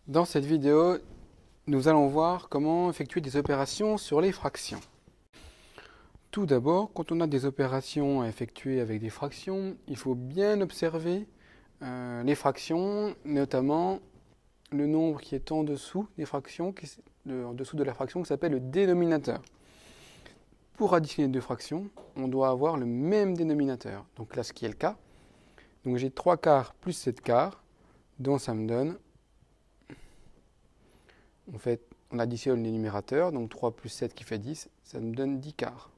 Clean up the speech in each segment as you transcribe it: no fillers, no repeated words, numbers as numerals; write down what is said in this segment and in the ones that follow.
Dans cette vidéo, nous allons voir comment effectuer des opérations sur les fractions. Tout d'abord, quand on a des opérations à effectuer avec des fractions, il faut bien observer les fractions, notamment le nombre qui est en dessous des fractions, en dessous de la fraction qui s'appelle le dénominateur. Pour additionner deux fractions, on doit avoir le même dénominateur. Donc là, ce qui est le cas. Donc j'ai 3 quarts plus 7 quarts, dont ça me donne, en fait, on additionne les numérateurs, donc 3 plus 7 qui fait 10, ça me donne 10 quarts.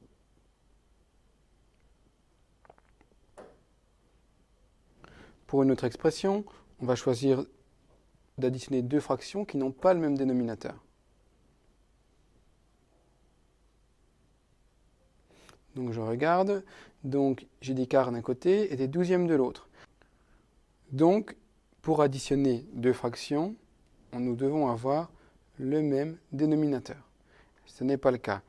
Pour une autre expression, on va choisir d'additionner deux fractions qui n'ont pas le même dénominateur. Donc je regarde, donc j'ai des quarts d'un côté et des douzièmes de l'autre. Donc, pour additionner deux fractions, nous devons avoir le même dénominateur. Ce n'est pas le cas.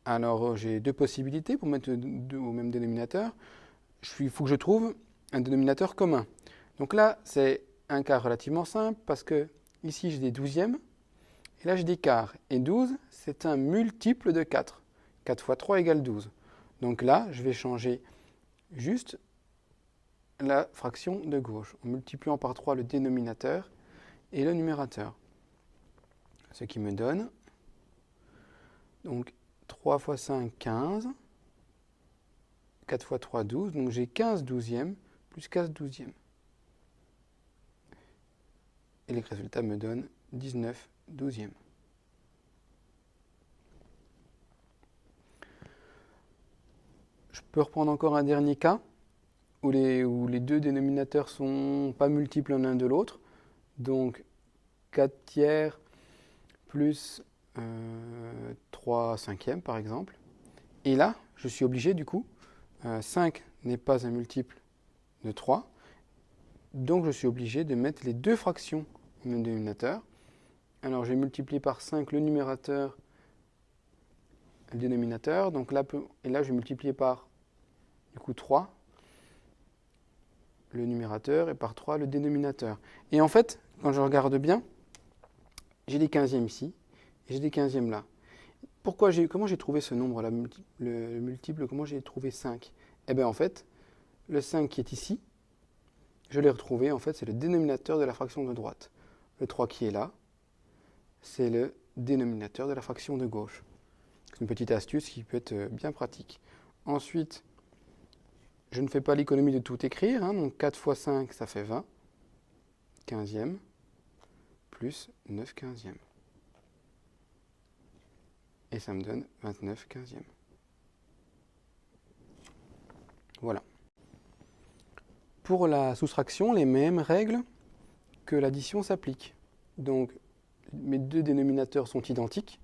Alors j'ai deux possibilités pour mettre deux au même dénominateur. Il faut que je trouve un dénominateur commun. Donc là, c'est un cas relativement simple parce que ici j'ai des douzièmes et là j'ai des quarts. Et 12, c'est un multiple de 4. 4 fois 3 égale 12. Donc là, je vais changer juste la fraction de gauche en multipliant par 3 le dénominateur et le numérateur. Ce qui me donne donc 3 fois 5, 15. 4 fois 3, 12. Donc j'ai 15 douzièmes plus 15 douzièmes. Et les résultats me donnent 19 douzièmes. Je peux reprendre encore un dernier cas où les deux dénominateurs ne sont pas multiples l'un de l'autre. Donc 4 tiers plus 3 cinquièmes par exemple. Et là, je suis obligé du coup, 5 n'est pas un multiple de 3. Donc je suis obligé de mettre les deux fractions au même dénominateur. Alors je vais multiplier par 5 le numérateur et le dénominateur. Donc là, et là je vais multiplier par du coup 3 le numérateur et par 3 le dénominateur. Et en fait, quand je regarde bien, j'ai des quinzièmes ici et j'ai des quinzièmes là. Comment j'ai trouvé ce nombre là, le multiple, comment j'ai trouvé 5? Eh bien en fait, le 5 qui est ici, je l'ai retrouvé, en fait, c'est le dénominateur de la fraction de droite. Le 3 qui est là, c'est le dénominateur de la fraction de gauche. C'est une petite astuce qui peut être bien pratique. Ensuite, je ne fais pas l'économie de tout écrire, hein, donc 4 fois 5, ça fait 20, quinzième, plus 9 quinzièmes. Et ça me donne 29 quinzièmes. Voilà. Pour la soustraction, les mêmes règles que l'addition s'appliquent. Donc, mes deux dénominateurs sont identiques.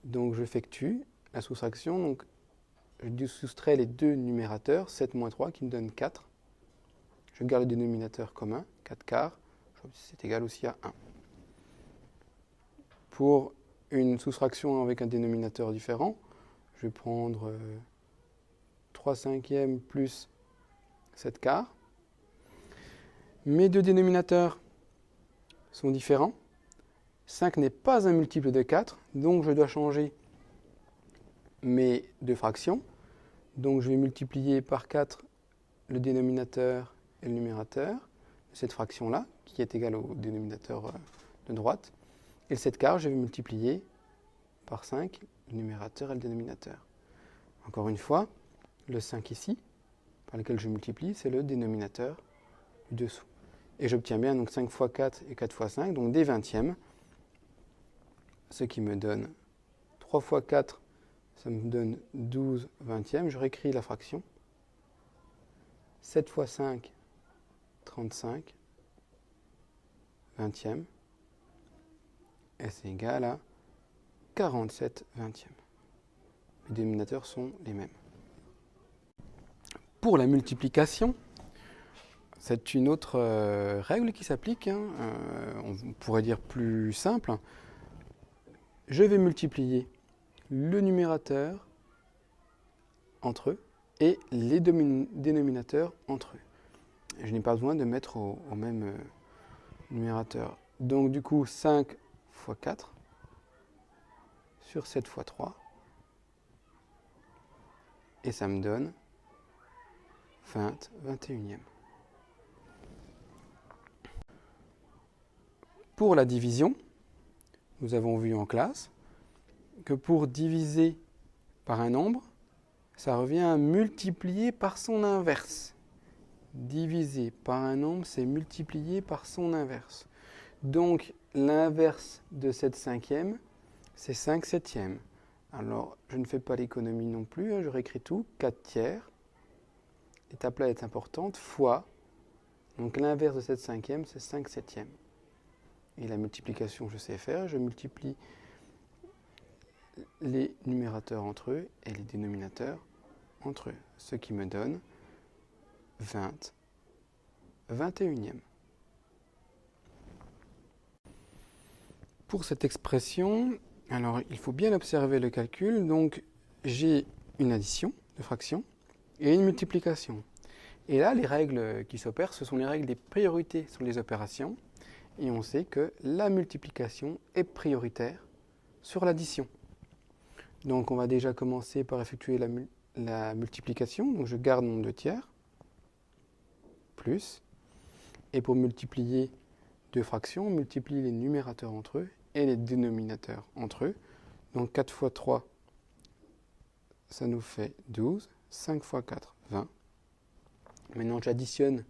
Donc, j'effectue la soustraction. Donc, je soustrais les deux numérateurs, 7 moins 3, qui me donne 4. Je garde le dénominateur commun, 4 quarts. C'est égal aussi à 1. Pour une soustraction avec un dénominateur différent, je vais prendre 3 cinquièmes plus 7 quarts. Mes deux dénominateurs sont différents. 5 n'est pas un multiple de 4, donc je dois changer mes deux fractions. Donc je vais multiplier par 4 le dénominateur et le numérateur de cette fraction-là, qui est égale au dénominateur de droite. Et le 7 quarts, je vais multiplier par 5 le numérateur et le dénominateur. Encore une fois, le 5 ici, par lequel je multiplie, c'est le dénominateur du dessous. Et j'obtiens bien donc 5 fois 4 et 4 fois 5, donc des vingtièmes, ce qui me donne 3 fois 4, ça me donne 12 vingtièmes. Je réécris la fraction. 7 fois 5, 35 vingtièmes. Et c'est égal à 47 vingtièmes. Les dénominateurs sont les mêmes. Pour la multiplication, c'est une autre règle qui s'applique. On pourrait dire plus simple. Je vais multiplier le numérateur entre eux et les dénominateurs entre eux. Je n'ai pas besoin de mettre au même numérateur Donc du coup, 5 fois 4 sur 7 fois 3. Et ça me donne 21e. Pour la division, nous avons vu en classe que pour diviser par un nombre, ça revient à multiplier par son inverse. Diviser par un nombre, c'est multiplier par son inverse. Donc, l'inverse de cette cinquième, c'est 5 septièmes. Alors, je ne fais pas l'économie non plus, je réécris tout, 4 tiers. L'étape là est importante, fois. Donc, l'inverse de cette cinquième, c'est 5 septièmes. Et la multiplication, je sais faire, je multiplie les numérateurs entre eux et les dénominateurs entre eux, ce qui me donne 21e. Pour cette expression, alors il faut bien observer le calcul. Donc j'ai une addition de fractions et une multiplication. Et là, les règles qui s'opèrent, ce sont les règles des priorités sur les opérations. Et on sait que la multiplication est prioritaire sur l'addition. Donc on va déjà commencer par effectuer la multiplication. Donc je garde mon 2 tiers, plus. Et pour multiplier deux fractions, on multiplie les numérateurs entre eux et les dénominateurs entre eux. Donc 4 fois 3, ça nous fait 12. 5 fois 4, 20. Maintenant j'additionne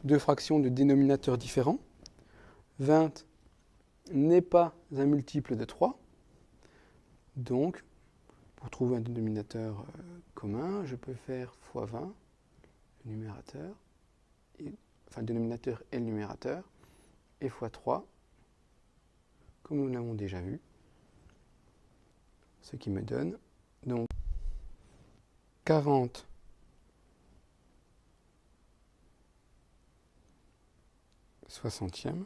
deux fractions de dénominateurs différents. 20 n'est pas un multiple de 3. Donc, pour trouver un dénominateur commun, je peux faire fois 20, le numérateur, enfin le dénominateur et le numérateur, et fois 3, comme nous l'avons déjà vu, ce qui me donne donc 40 soixantièmes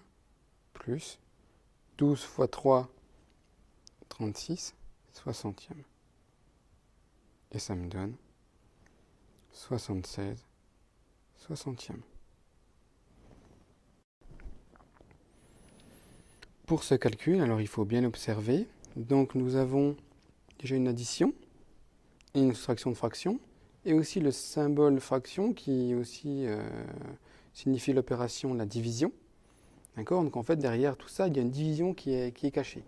plus 12 fois 3, 36 soixantièmes. Et ça me donne 76 soixantièmes. Pour ce calcul, alors il faut bien observer. Donc nous avons déjà une addition et une soustraction de fraction, et aussi le symbole fraction qui aussi signifie l'opération la division. D'accord ? Donc en fait derrière tout ça, il y a une division qui est cachée.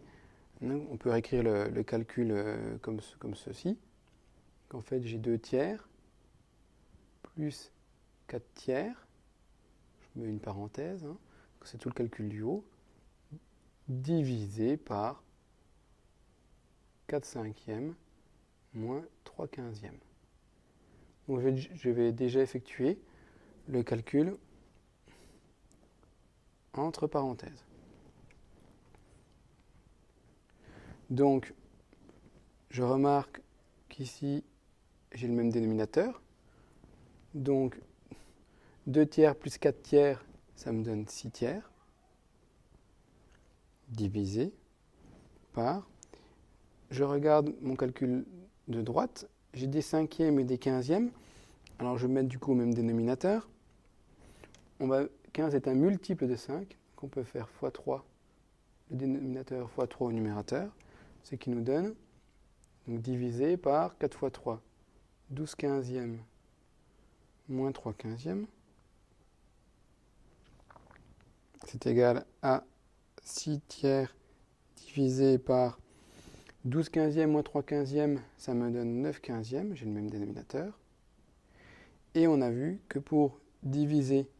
On peut réécrire le calcul comme ceci. En fait j'ai 2 tiers plus 4 tiers, je mets une parenthèse, c'est tout le calcul du haut, divisé par 4 cinquièmes moins 3 quinzièmes. Donc je vais déjà effectuer le calcul entre parenthèses. Donc, je remarque qu'ici, j'ai le même dénominateur. Donc, 2 tiers plus 4 tiers, ça me donne 6 tiers, divisé par, je regarde mon calcul de droite, j'ai des cinquièmes et des quinzièmes, alors je vais mettre du coup au même dénominateur. 15 est un multiple de 5, donc on peut faire x3, le dénominateur fois 3 au numérateur, ce qui nous donne, donc divisé par 4 fois 3, 12 quinzièmes moins 3 quinzièmes, c'est égal à 6 tiers divisé par 12 quinzièmes moins 3 quinzièmes, ça me donne 9 quinzièmes, j'ai le même dénominateur. Et on a vu que pour diviser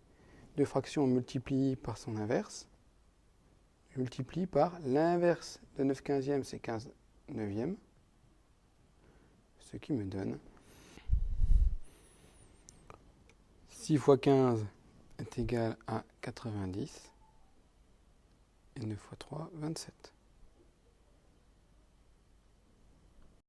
deux fractions, on multiplie par son inverse. Je multiplie par l'inverse de 9 quinzièmes, c'est 15 neuvièmes, ce qui me donne 6 fois 15 est égal à 90, et 9 fois 3, 27.